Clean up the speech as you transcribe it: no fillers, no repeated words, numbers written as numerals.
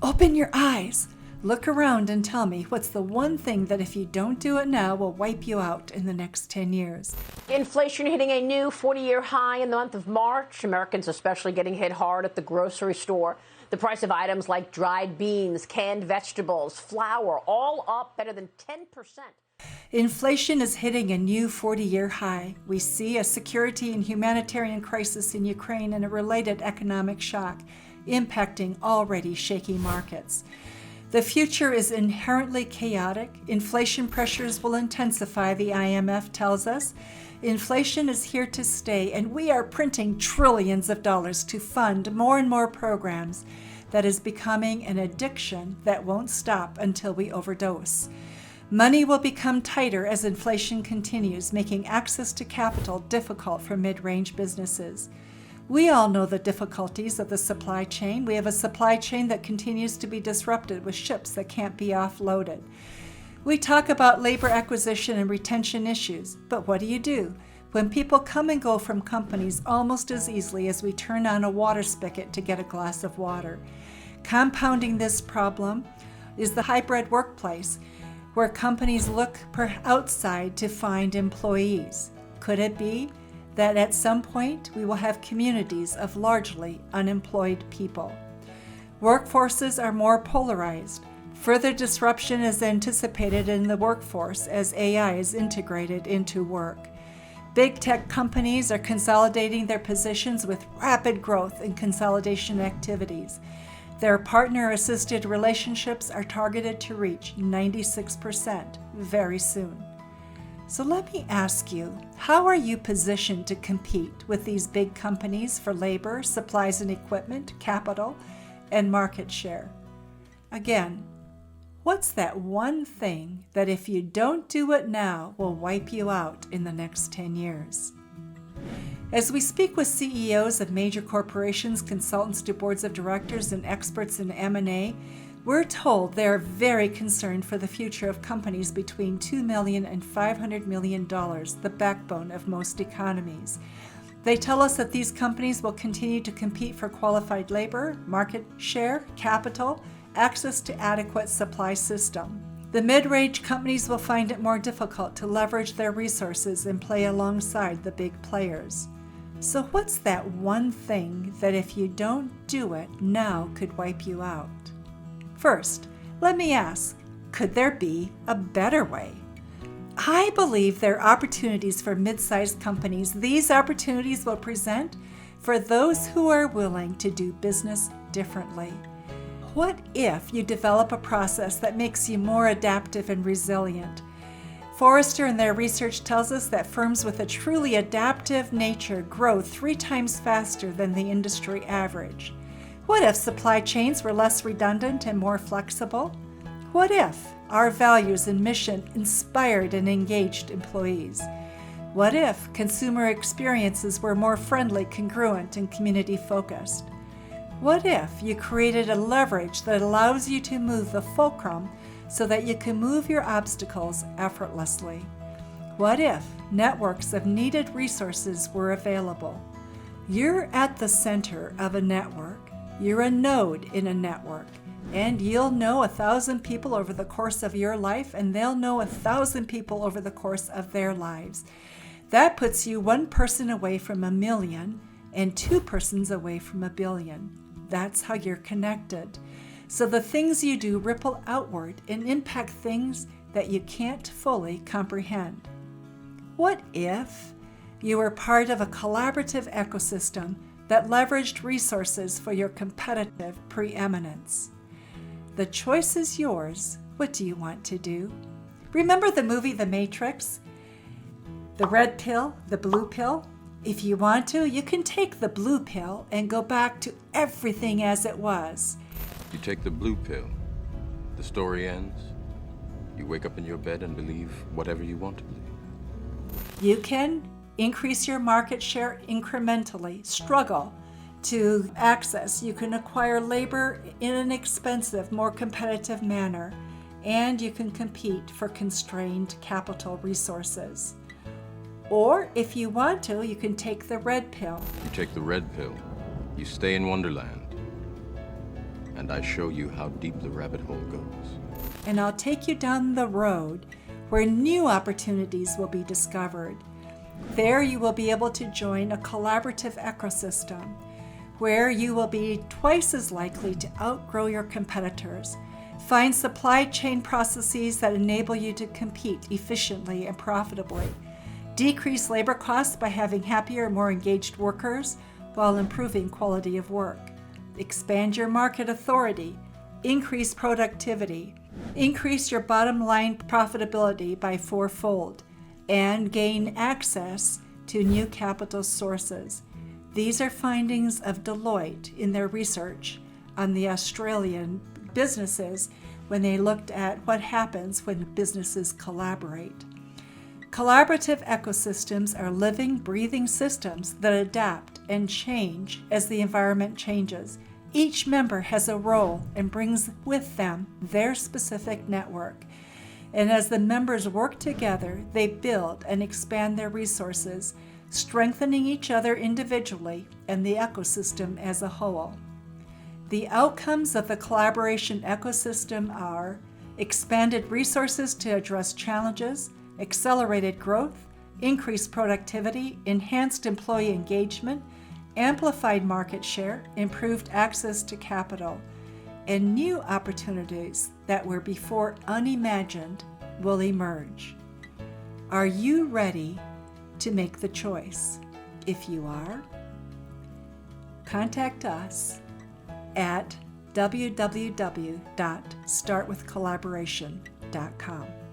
Open your eyes. Look around and tell me what's the one thing that if you don't do it now will wipe you out in the next 10 years. Inflation hitting a new 40-year high in the month of March. Americans especially getting hit hard at the grocery store. The price of items like dried beans, canned vegetables, flour, all up better than 10%. Inflation is hitting a new 40-year high. We see a security and humanitarian crisis in Ukraine and a related economic shock impacting already shaky markets. The future is inherently chaotic. Inflation pressures will intensify, the IMF tells us. Inflation is here to stay, and we are printing trillions of dollars to fund more and more programs that is becoming an addiction that won't stop until we overdose. Money will become tighter as inflation continues, making access to capital difficult for mid-range businesses. We all know the difficulties of the supply chain. We have a supply chain that continues to be disrupted with ships that can't be offloaded. We talk about labor acquisition and retention issues, but what do you do when people come and go from companies almost as easily as we turn on a water spigot to get a glass of water? Compounding this problem is the hybrid workplace, where companies look outside to find employees. Could it be that at some point we will have communities of largely unemployed people? Workforces are more polarized. Further disruption is anticipated in the workforce as AI is integrated into work. Big tech companies are consolidating their positions with rapid growth and consolidation activities. Their partner-assisted relationships are targeted to reach 96% very soon. So let me ask you, how are you positioned to compete with these big companies for labor, supplies and equipment, capital, and market share? Again, what's that one thing that if you don't do it now will wipe you out in the next 10 years? As we speak with CEOs of major corporations, consultants to boards of directors, and experts in M&A, we're told they're very concerned for the future of companies between $2 million and $500 million, the backbone of most economies. They tell us that these companies will continue to compete for qualified labor, market share, capital, access to adequate supply system. The mid-range companies will find it more difficult to leverage their resources and play alongside the big players. So what's that one thing that if you don't do it now could wipe you out? First, let me ask, could there be a better way? I believe there are opportunities for mid-sized companies. These opportunities will present for those who are willing to do business differently. What if you develop a process that makes you more adaptive and resilient? Forrester and their research tells us that firms with a truly adaptive nature grow 3 times faster than the industry average. What if supply chains were less redundant and more flexible? What if our values and mission inspired and engaged employees? What if consumer experiences were more friendly, congruent, and community-focused? What if you created a leverage that allows you to move the fulcrum so that you can move your obstacles effortlessly? What if networks of needed resources were available? You're at the center of a network. You're a node in a network, and you'll know 1,000 people over the course of your life, and they'll know 1,000 people over the course of their lives. That puts you 1 person away from 1 million and 2 persons away from 1 billion. That's how you're connected. So the things you do ripple outward and impact things that you can't fully comprehend. What if you were part of a collaborative ecosystem that leveraged resources for your competitive preeminence? The choice is yours. What do you want to do? Remember the movie The Matrix? The red pill, the blue pill? If you want to, you can take the blue pill and go back to everything as it was. You take the blue pill, the story ends. You wake up in your bed and believe whatever you want to believe. You can increase your market share incrementally, struggle to access. You can acquire labor in an expensive, more competitive manner, and you can compete for constrained capital resources. Or if you want to, you can take the red pill. You take the red pill, you stay in Wonderland, and and I show you how deep the rabbit hole goes. And I'll take you down the road where new opportunities will be discovered. There you will be able to join a collaborative ecosystem where you will be twice as likely to outgrow your competitors, find supply chain processes that enable you to compete efficiently and profitably, decrease labor costs by having happier, more engaged workers while improving quality of work, expand your market authority, increase productivity, increase your bottom line profitability by fourfold, and gain access to new capital sources. These are findings of Deloitte in their research on the Australian businesses when they looked at what happens when businesses collaborate. Collaborative ecosystems are living, breathing systems that adapt and change as the environment changes. Each member has a role and brings with them their specific network. And as the members work together, they build and expand their resources, strengthening each other individually and the ecosystem as a whole. The outcomes of the collaboration ecosystem are expanded resources to address challenges, accelerated growth, increased productivity, enhanced employee engagement, amplified market share, improved access to capital, and new opportunities that were before unimagined will emerge. Are you ready to make the choice? If you are, contact us at www.startwithcollaboration.com.